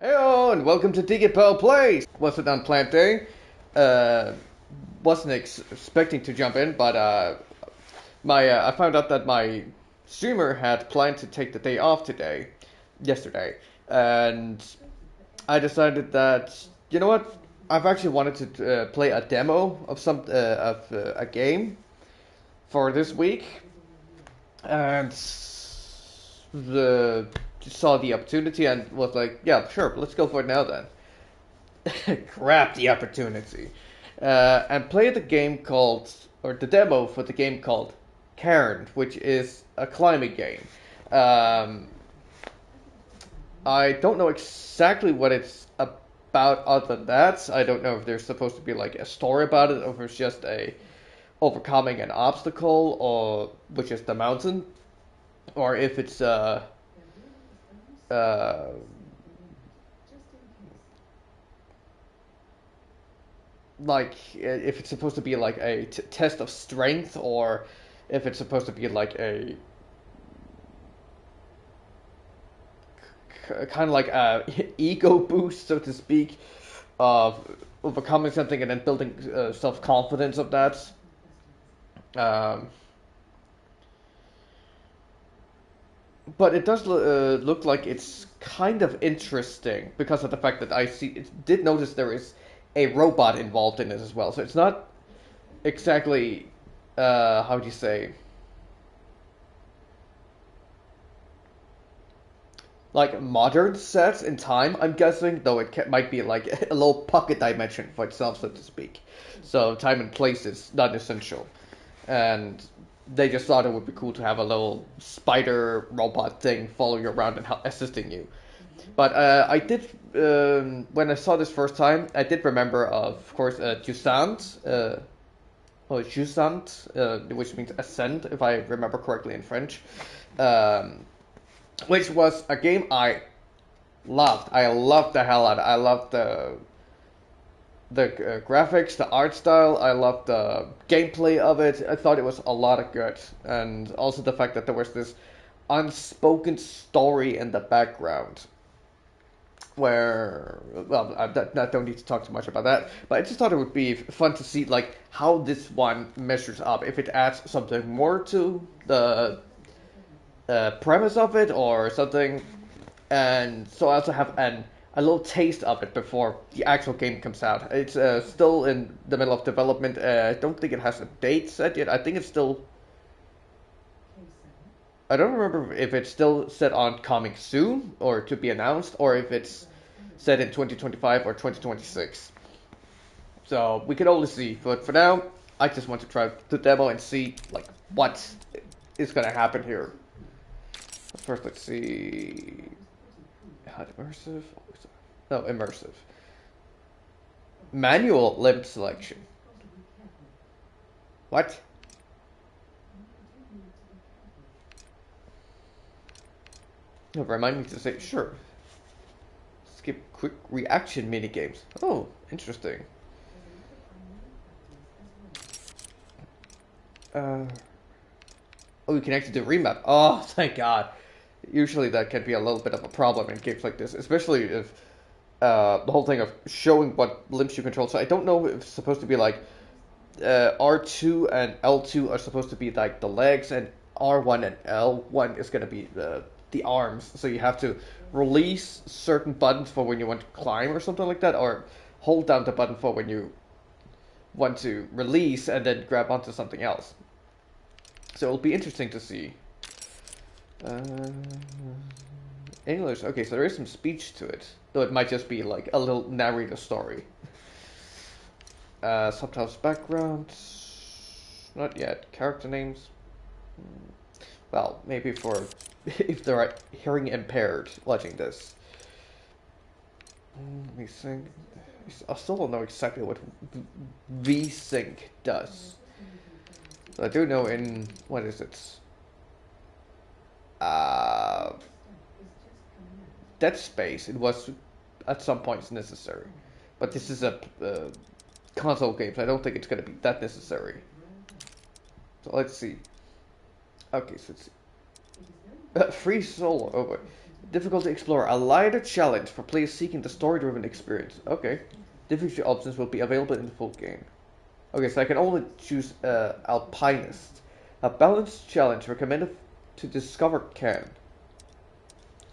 Heyo, and welcome to Digipel Plays! Was an unplanned day. Uh, wasn't expecting to jump in, but I found out that my streamer had planned to take the day off yesterday, and I decided that, you know what, I've actually wanted to play a demo of a game for this week, and saw the opportunity and was like, yeah, sure, let's go for it now then. Grab the opportunity. And play the game called, or the demo for the game called Cairn, which is a climbing game. Um, I don't know exactly what it's about other than that. I don't know if there's supposed to be like a story about it, or if it's just a overcoming an obstacle, or which is the mountain, or if it's uh, like if it's supposed to be like a test of strength, or if it's supposed to be like a kind of like a ego boost, so to speak, of overcoming something and then building self confidence of that. Um, but it does look like it's kind of interesting because of the fact that did notice there is a robot involved in it as well. So it's not exactly how do you say, like modern set in time. I'm guessing, though might be like a little pocket dimension for itself, so to speak. So time and place is not essential, and they just thought it would be cool to have a little spider robot thing follow you around and assisting you. But I did, when I saw this first time, I did remember, of course, Jusant, Jusant, which means ascend, if I remember correctly in French, um, which was a game I loved. I loved the hell out of it. I loved the graphics, the art style. I loved the gameplay of it. I thought it was a lot of good, and also the fact that there was this unspoken story in the background where, well, I don't need to talk too much about that, but I just thought it would be fun to see like how this one measures up, if it adds something more to the premise of it or something, and so I also have a little taste of it before the actual game comes out. It's still in the middle of development. I don't think it has a date set yet. I think it's still. I don't remember if it's still set on coming soon or to be announced, or if it's set in 2025 or 2026. So we can only see. But for now, I just want to try the demo and see like what is gonna happen here. First, let's see. Immersive? No, immersive. Manual limb selection. What? No, remind me to say, sure. Skip quick reaction mini games. Oh, interesting. Oh, you can actually do remap. Oh, thank God. Usually that can be a little bit of a problem in games like this, especially if the whole thing of showing what limbs you control. So I don't know if it's supposed to be like R2 and L2 are supposed to be like the legs, and R1 and L1 is going to be the arms. So you have to release certain buttons for when you want to climb or something like that, or hold down the button for when you want to release and then grab onto something else. So it'll be interesting to see. English. Okay, so there is some speech to it, though it might just be like a little narrator story. Subtitles, background. Not yet. Character names. Well, maybe for if they're hearing impaired watching this. Let me think. I still don't know exactly what VSync does. So I do know in, what is it? Dead Space, it was at some points necessary. But this is a console game, so I don't think it's going to be that necessary. So let's see. Okay, so it's free solo. Oh, Difficulty Explorer, a lighter challenge for players seeking the story-driven experience. Okay. Difficulty options will be available in the full game. Okay, so I can only choose Alpinist. A balanced challenge recommended to discover Cairn.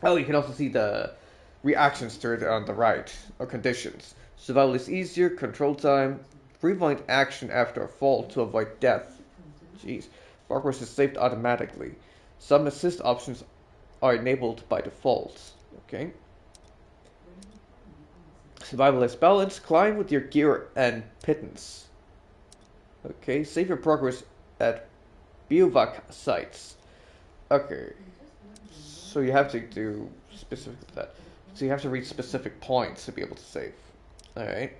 Oh, you can also see the reactions to it on the right, or conditions. Survival is easier, control time, rewind action after a fall to avoid death. Jeez. Progress is saved automatically. Some assist options are enabled by default. Okay. Survival is balanced. Climb with your gear and pittance. Okay. Save your progress at bivouac sites. Okay. So you have to do specific that. So you have to reach specific points to be able to save. Alright.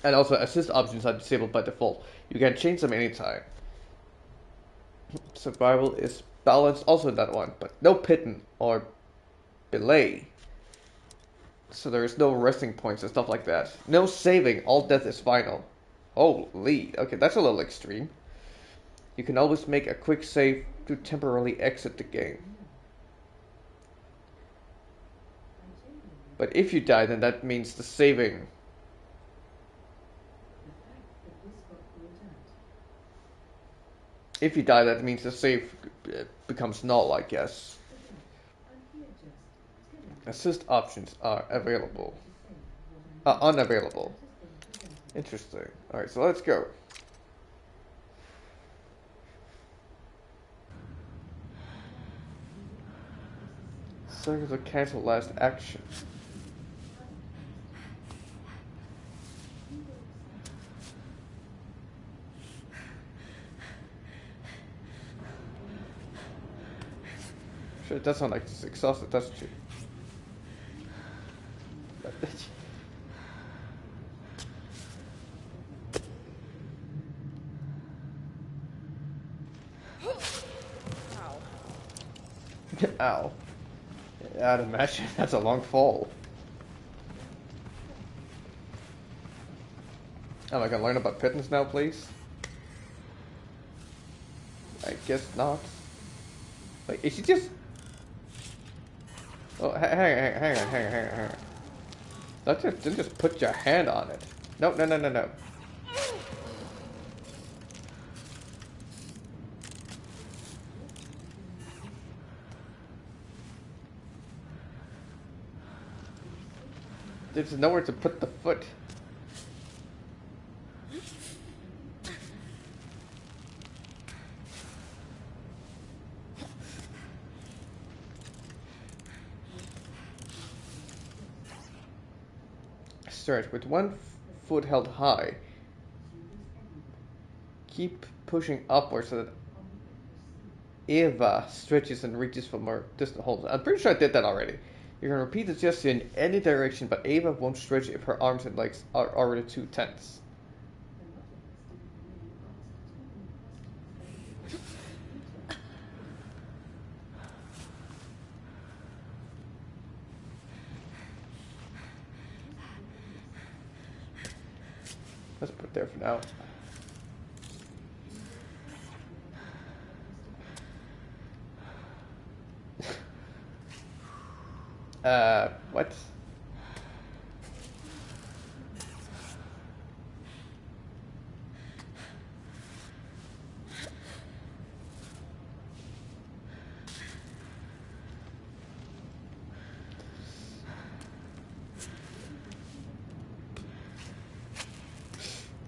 And also assist options are disabled by default. You can change them anytime. Survival is balanced also in that one, but no pitten or belay. So there is no resting points and stuff like that. No saving, all death is final. Holy, okay, that's a little extreme. You can always make a quick save to temporarily exit the game. But if you die, then that means the saving. If you die, that means the save becomes null, I guess. Assist options are available. Unavailable. Interesting. Alright, so let's go. Circle to cancel last action. Sure, it does sound like it's exhausted, doesn't she? Ow. I'd imagine that's a long fall. Am I gonna learn about pittance now, please? I guess not. Like, is she just... Oh, hang on. Don't just put your hand on it. No. There's nowhere to put the foot. Start with one foot held high. Keep pushing upwards so that Eva stretches and reaches for more distant holds. I'm pretty sure I did that already. You can repeat the gesture in any direction, but Eva won't stretch if her arms and legs are already too tense. Let's put it there for now. What?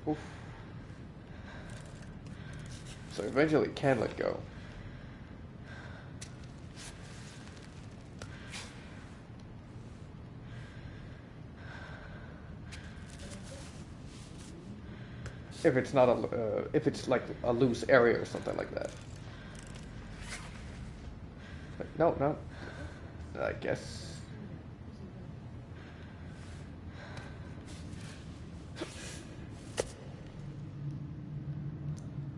Oof. So eventually it can let go. If it's not a, if it's like a loose area or something like that. But no. I guess.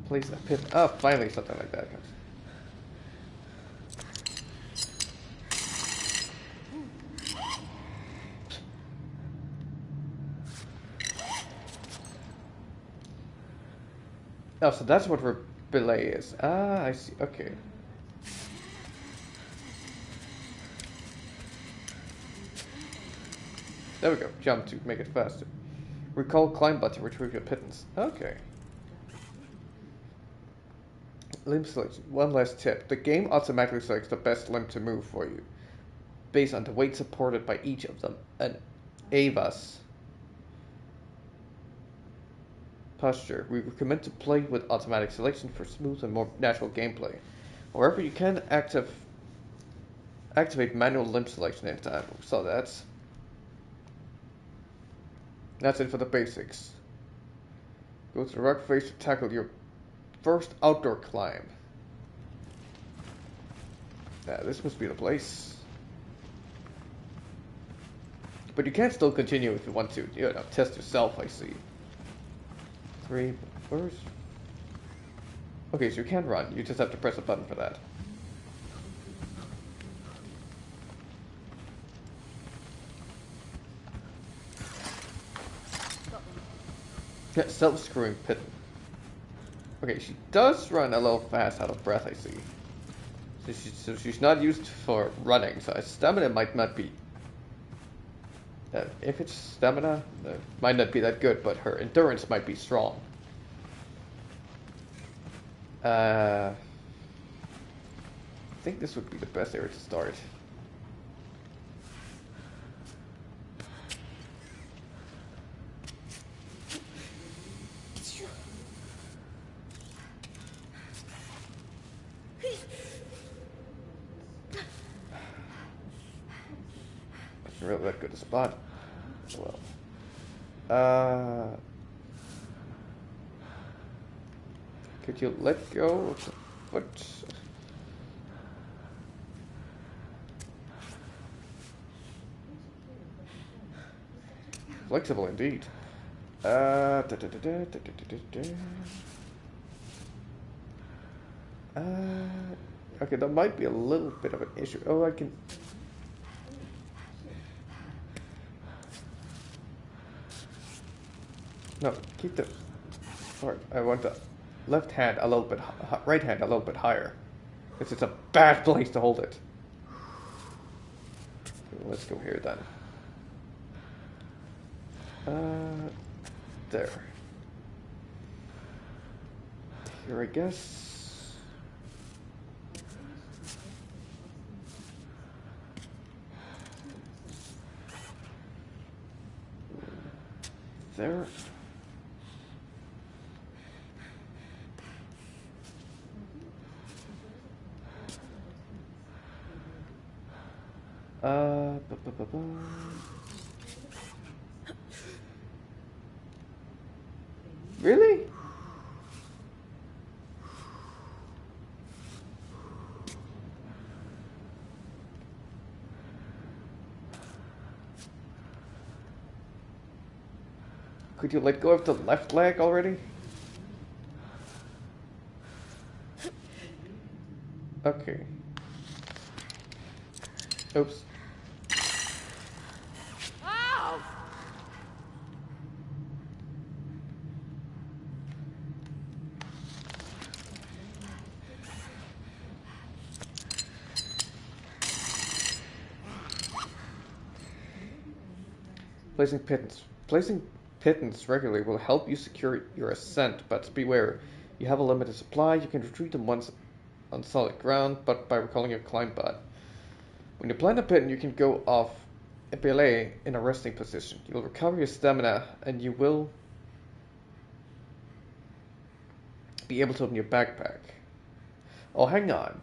Place a pin. Oh, finally something like that. Oh, so that's what belay is. Ah, I see. Okay. There we go. Jump to make it faster. Recall climb button to retrieve your pittance. Okay. Limb selection. One last tip. The game automatically selects the best limb to move for you, based on the weight supported by each of them. And Ava's posture. We recommend to play with automatic selection for smooth and more natural gameplay. However, you can activate manual limb selection anytime. So that's it for the basics. Go to the rock face to tackle your first outdoor climb. Yeah, this must be the place. But you can still continue if you want to, test yourself, I see. 3, where's... Okay, so you can run, you just have to press a button for that. Yeah, self-screwing pitten. Okay, she does run a little fast out of breath, I see. So she's not used for running, so her stamina might not be... if it's stamina, it might not be that good, but her endurance might be strong. I think this would be the best area to start. Really that good a spot. Well, could you let go of the foot? Flexible indeed. Okay, that might be a little bit of an issue. Oh, I can. No, keep the. Or I want the left hand a little bit, right hand a little bit higher. It's a bad place to hold it. Let's go here then. There. Here, I guess. There. Really? Could you let go of the left leg already? Okay. Oops. Placing pittance regularly will help you secure your ascent, but beware, you have a limited supply. You can retrieve them once on solid ground, but by recalling your climb button. When you plant a pitten, you can go off a belay in a resting position. You'll recover your stamina, and you will be able to open your backpack. Oh, hang on.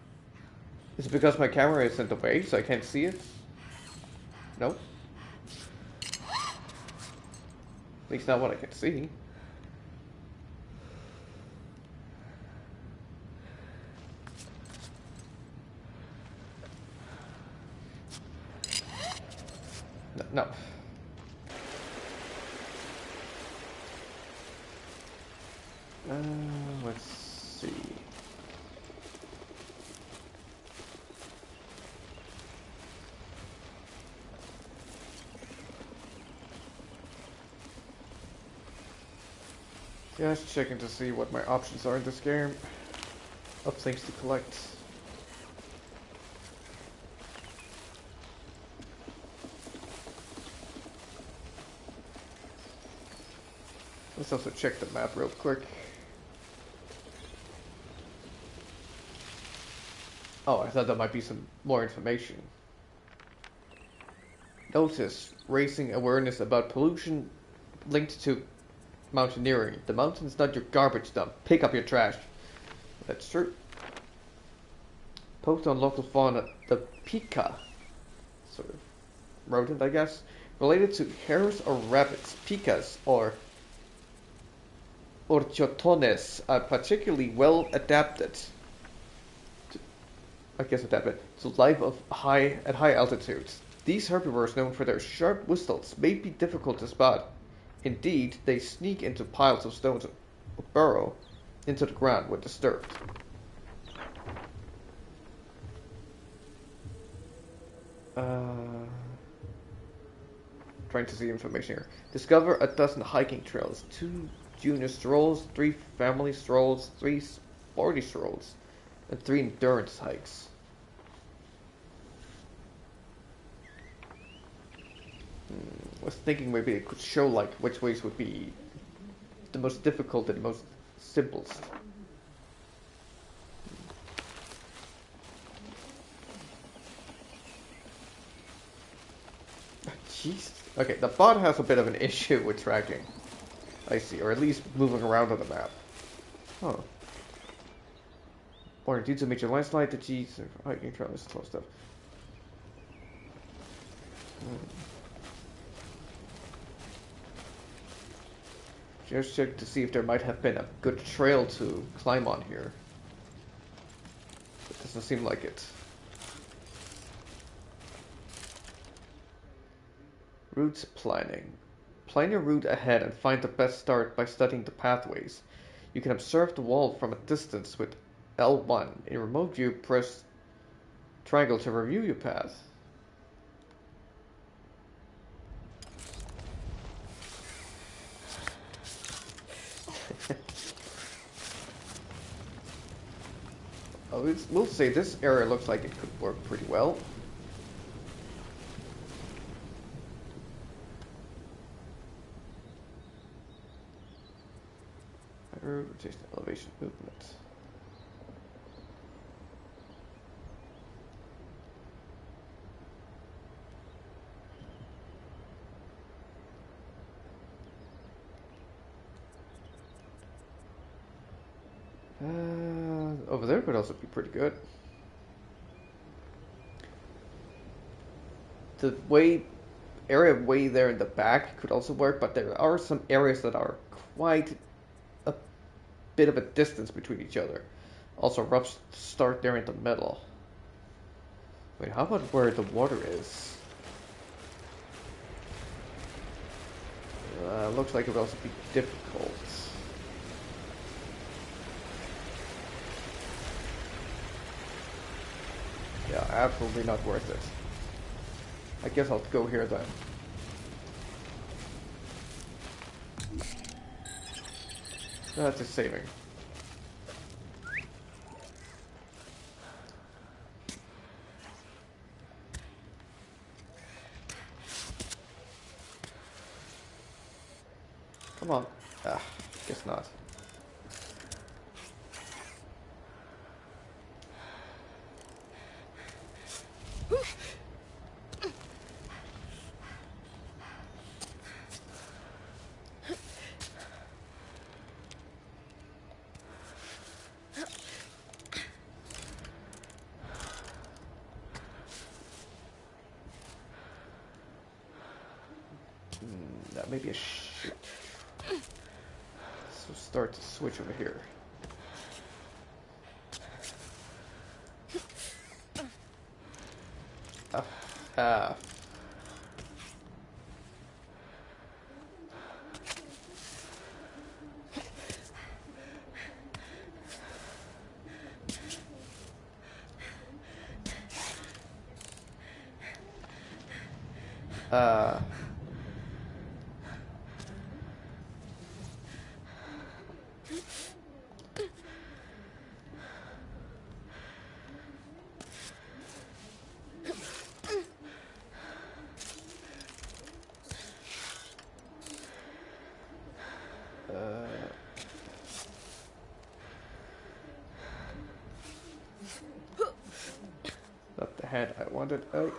Is it because my camera is in the way, so I can't see it? No? At least not what I can see. No. Let's see. Just checking to see what my options are in this game of things to collect. Let's also check the map real quick. Oh, I thought there might be some more information. Notice, raising awareness about pollution linked to mountaineering. The mountain's not your garbage dump. Pick up your trash. That's true. Post on local fauna. The pika, sort of rodent, I guess, related to hares or rabbits. Pikas or orchotones are particularly well adapted. To life at high altitudes. These herbivores, known for their sharp whistles, may be difficult to spot. Indeed, they sneak into piles of stones or burrow into the ground when disturbed. Trying to see information here. Discover a dozen hiking trails, 2 junior strolls, 3 family strolls, 3 sporty strolls, and 3 endurance hikes. I was thinking maybe it could show like which ways would be the most difficult and the most simplest. Jeez. Okay, the bot has a bit of an issue with tracking. I see, or at least moving around on the map. Oh. Or due to major landslide, the G's and hiking trail is closed up. Just check to see if there might have been a good trail to climb on here. It doesn't seem like it. Route planning. Plan your route ahead and find the best start by studying the pathways. You can observe the wall from a distance with L1. In remote view, press triangle to review your path. We'll say this area looks like it could work pretty well. Rotation, elevation, movement. Over there could also be pretty good. The area way there in the back could also work, but there are some areas that are quite a bit of a distance between each other. Also, rough start there in the middle. Wait, how about where the water is? Looks like it would also be difficult. Yeah, absolutely not worth it. I guess I'll go here then. That's just saving. Come on. Guess not. That may be a shit. So start to switch over here. Ah. hand I wanted. Oh.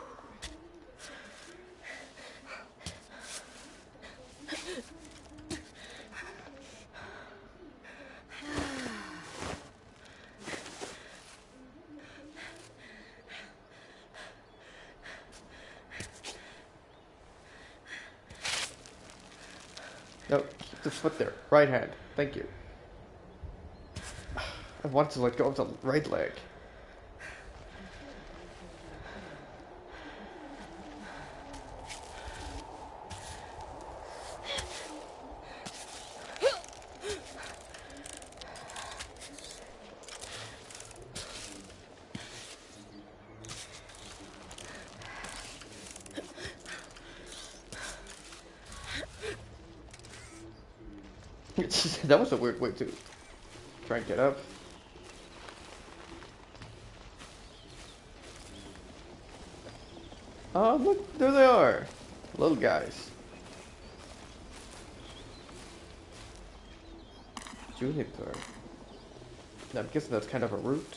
No, keep the foot there. Right hand. Thank you. I want to let go of the right leg. That was a weird way to try and get up. Oh, look, there they are. Little guys. Juniper. I'm guessing that's kind of a root.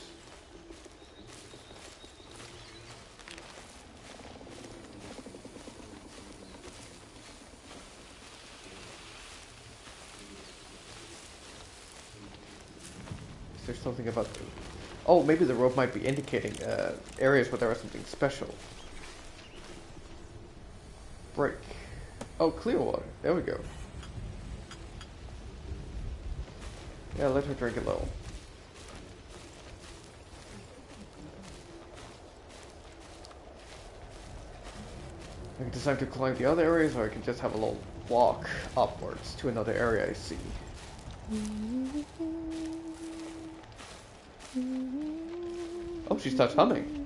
Is there something about the... Oh, maybe the rope might be indicating areas where there was something special. Break. Oh, clear water. There we go. Yeah, let her drink a little. I can decide to climb the other areas, or I can just have a little walk upwards to another area I see. Oh, she starts humming.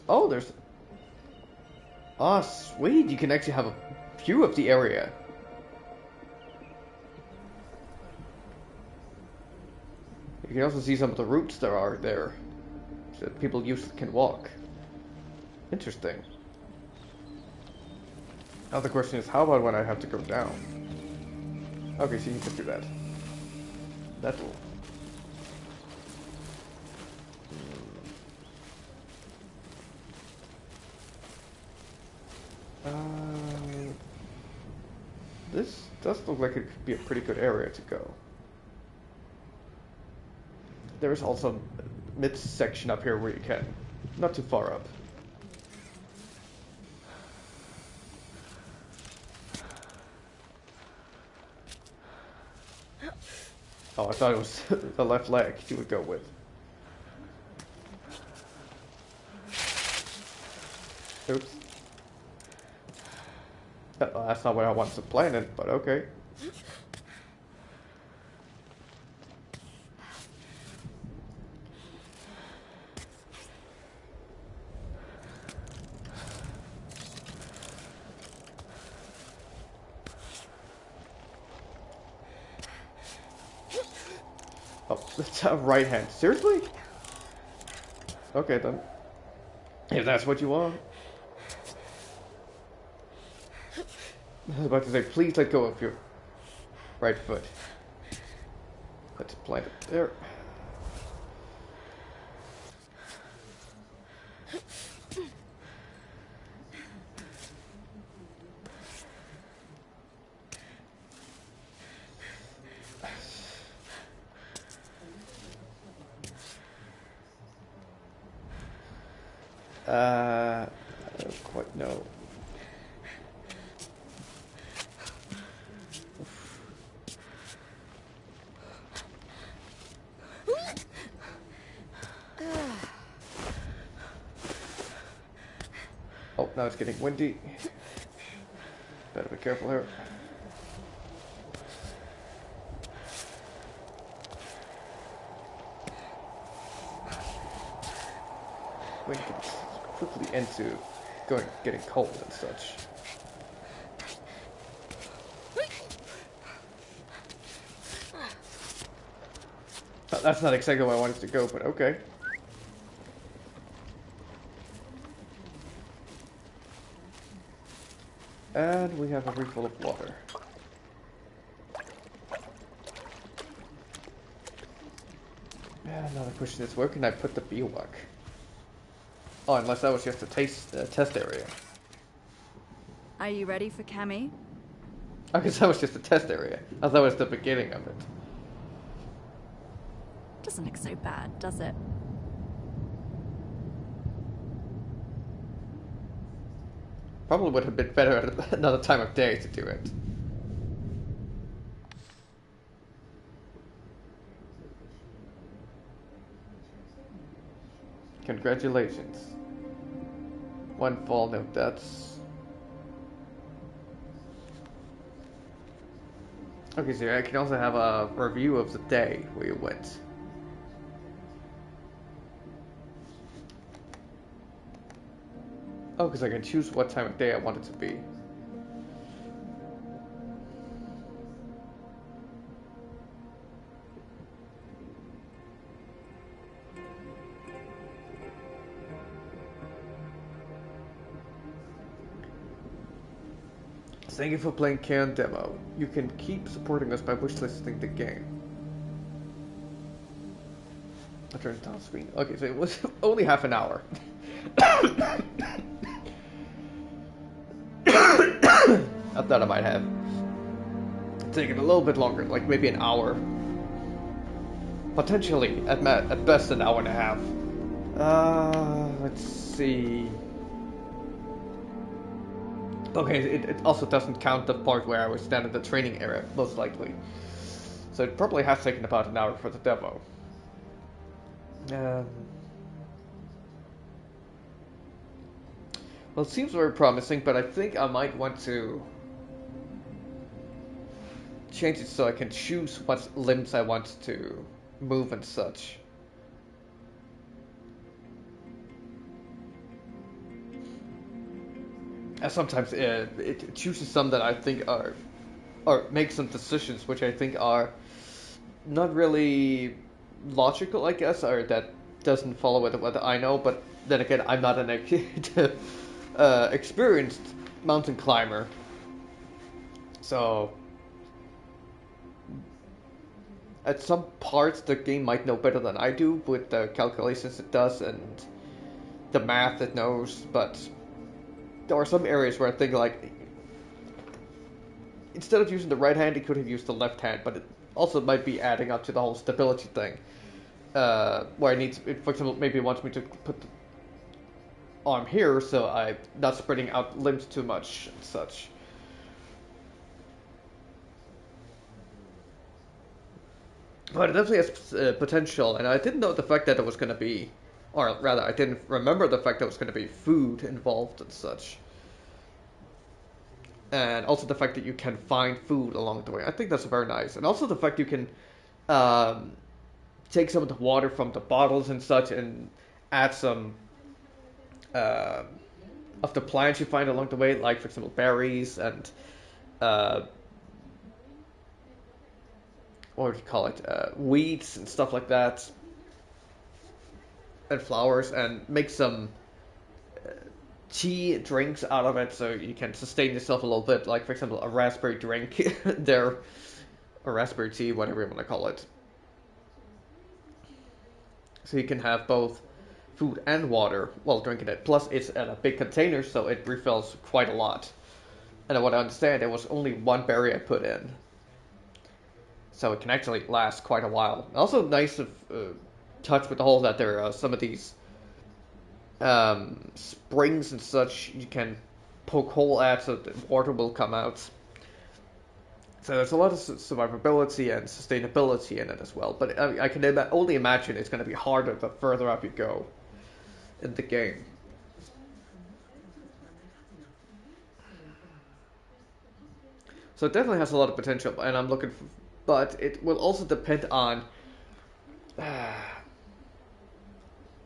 Oh, there's... Ah, sweet. You can actually have a view of the area. You can also see some of the routes there are there. So that people usually can walk. Interesting. Now the question is, how about when I have to go down? Okay, so you can do that. That'll... This does look like it could be a pretty good area to go. There is also a mid-section up here where you can. Not too far up. Oh, I thought it was the left leg you would go with. Oops. That's not where I wanted to plan it, but okay. Oh, that's a right hand. Seriously? Okay then. If that's what you want. I was about to say, please let go of your right foot. Let's plant it there. I don't quite know. Oh, now it's getting windy. Better be careful here. Wind can quickly into getting cold and such. That's not exactly where I wanted to go, but okay. And we have a refill of water. Another question is, where can I put the bivouac? Oh, unless that was just a test area. Are you ready for Cammy? I guess that was just a test area. I thought it was the beginning of it. Doesn't look so bad, does it? Probably would have been better at another time of day to do it. Congratulations. One fall, no deaths. Okay, so I can also have a review of the day where you went. Oh, because I can choose what time of day I want it to be. Thank you for playing Cairn demo. You can keep supporting us by wishlisting the game. I turned it on screen. Okay, so it was only half an hour. I thought I might have taken a little bit longer, like maybe an hour. Potentially, at best, an hour and a half. Let's see. Okay, it also doesn't count the part where I was down in the training area, most likely. So it probably has taken about an hour for the demo. Well, it seems very promising, but I think I might want to change it so I can choose what limbs I want to move and such. And sometimes it chooses some that I think are, or makes some decisions which I think are not really logical, I guess, or that doesn't follow with what I know. But then again, I'm not an experienced mountain climber, so at some parts the game might know better than I do with the calculations it does and the math it knows, but there are some areas where I think, like, instead of using the right hand, it could have used the left hand, but it also might be adding up to the whole stability thing. Where it, for example, maybe wants me to put the arm here, so I'm not spreading out limbs too much and such. But it definitely has potential, and I didn't know the fact that it was going to be, or rather, I didn't remember the fact that it was going to be food involved and such. And also the fact that you can find food along the way. I think that's very nice. And also the fact you can take some of the water from the bottles and such and add some of the plants you find along the way, like, for example, berries and what would you call it? Weeds and stuff like that. And flowers, and make some tea drinks out of it so you can sustain yourself a little bit, like, for example, a raspberry drink there, or raspberry tea, whatever you want to call it. So you can have both food and water while drinking it. Plus it's in a big container, so it refills quite a lot. And what I understand, it was only one berry I put in, so it can actually last quite a while. Also nice of touch with the whole that there are some of these springs and such you can poke hole at so that water will come out. So there's a lot of survivability and sustainability in it as well. But I can only imagine it's going to be harder the further up you go in the game. So it definitely has a lot of potential, and I'm looking for, but it will also depend on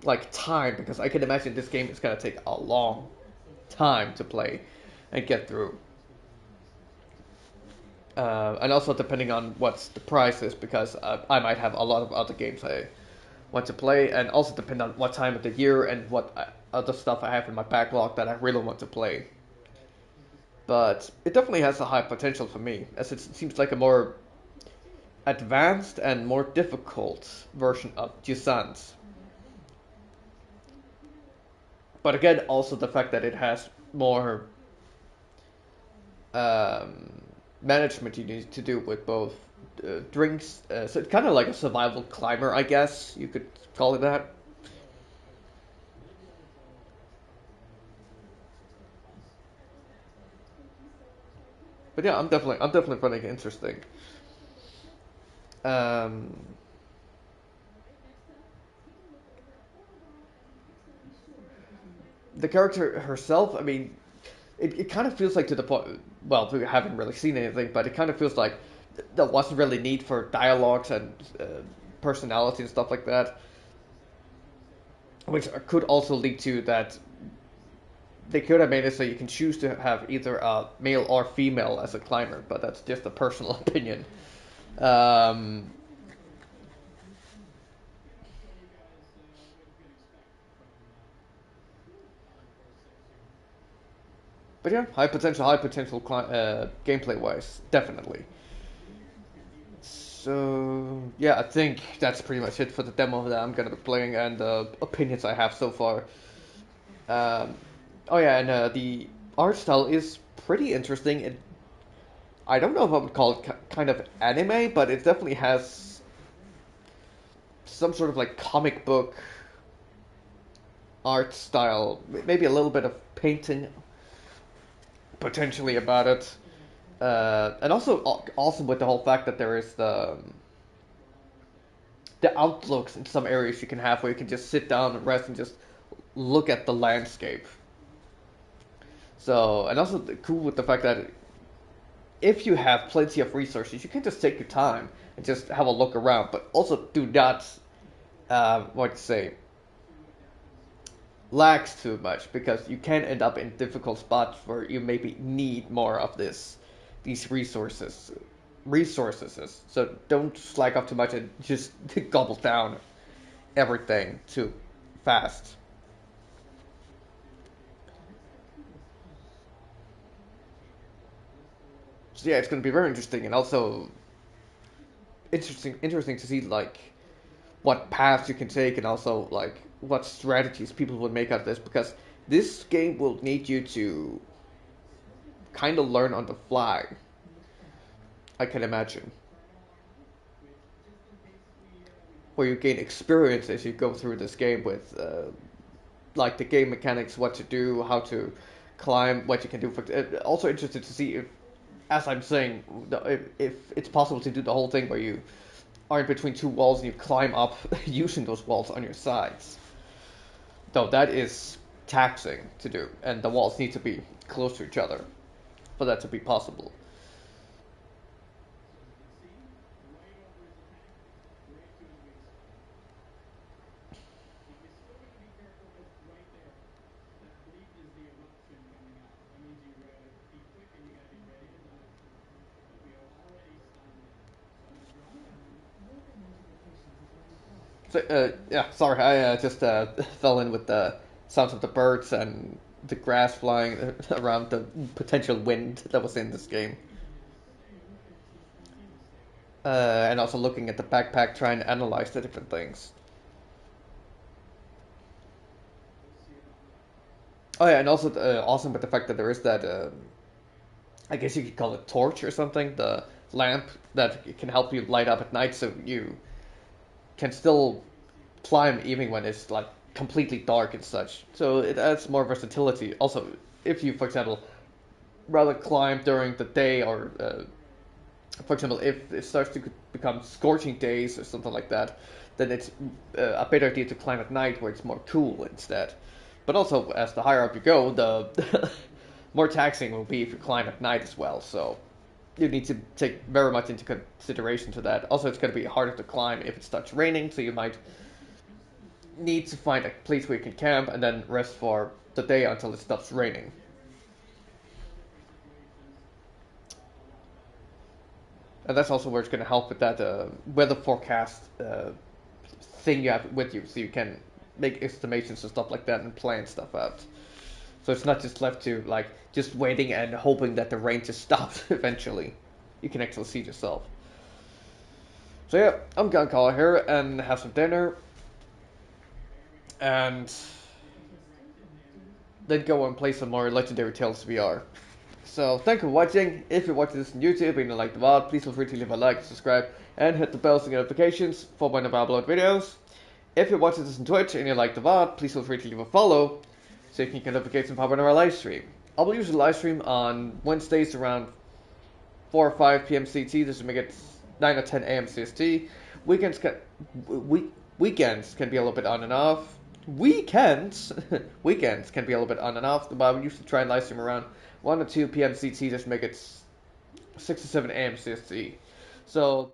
like time, because I can imagine this game is going to take a long time to play and get through. And also depending on what the price is, because I might have a lot of other games I want to play, and also depend on what time of the year and what other stuff I have in my backlog that I really want to play. But it definitely has a high potential for me, as it seems like a more advanced and more difficult version of Jusant. But again, also the fact that it has more um, management you need to do with both drinks. So it's kind of like a survival climber, I guess you could call it that. But yeah, I'm definitely finding it interesting. Um, the character herself, I mean, it kind of feels like to the point. Well, we haven't really seen anything, but it kind of feels like there wasn't really need for dialogues and personality and stuff like that, which could also lead to that they could have made it so you can choose to have either a male or female as a climber, but that's just a personal opinion. Um, but yeah, high potential gameplay wise, definitely. So yeah, I think that's pretty much it for the demo that I'm gonna be playing and the opinions I have so far. Um, oh yeah, and the art style is pretty interesting. I don't know if I would call it kind of anime, but it definitely has some sort of like comic book art style, maybe a little bit of painting potentially about it. And also awesome with the whole fact that there is the outlooks in some areas you can have where you can just sit down and rest and just look at the landscape. So, and also cool with the fact that if you have plenty of resources, you can just take your time and just have a look around, but also do not, what to say, lax too much because you can end up in difficult spots where you maybe need more of these resources. So don't slack off too much and just gobble down everything too fast. So yeah, it's going to be very interesting and also interesting to see like what paths you can take and also like what strategies people would make out of this because this game will need you to kind of learn on the fly. I can imagine where you gain experience as you go through this game with like the game mechanics, what to do, how to climb, what you can do. Also interested to see if, as I'm saying, if it's possible to do the whole thing where you are in between two walls and you climb up using those walls on your sides. Though that is taxing to do, and the walls need to be close to each other for that to be possible. So, yeah, sorry, I just fell in with the sounds of the birds and the grass flying around the potential wind that was in this game. And also looking at the backpack, trying to analyze the different things. Oh yeah, and also awesome with the fact that there is that, I guess you could call it torch or something, the lamp that can help you light up at night so you can still climb even when it's like completely dark and such. So it adds more versatility. Also, if you, for example, rather climb during the day, or for example, if it starts to become scorching days or something like that, then it's a better idea to climb at night where it's more cool instead. But also, as the higher up you go, the more taxing it will be if you climb at night as well. So you need to take very much into consideration to that. Also, it's going to be harder to climb if it starts raining, so you might need to find a place where you can camp and then rest for the day until it stops raining. And that's also where it's going to help with that weather forecast thing you have with you, so you can make estimations and stuff like that and plan stuff out. So it's not just left to like just waiting and hoping that the rain just stops eventually. You can actually see it yourself. So yeah, I'm gonna call it here and have some dinner, and then go and play some more Legendary Tales VR. So thank you for watching. If you're watching this on YouTube and you like the VOD, please feel free to leave a like, subscribe, and hit the bell to get notifications for whenever I upload videos. If you're watching this on Twitch and you like the VOD, please feel free to leave a follow so you can get notifications pop into our live stream. I will usually live stream on Wednesdays around 4 or 5 p.m. CT. This will make it 9 or 10 a.m. CST. Weekends can be a little bit on and off. Weekends can be a little bit on and off, but I would usually try and live stream around 1 or 2 p.m. CT just to make it 6 or 7 a.m. CST. So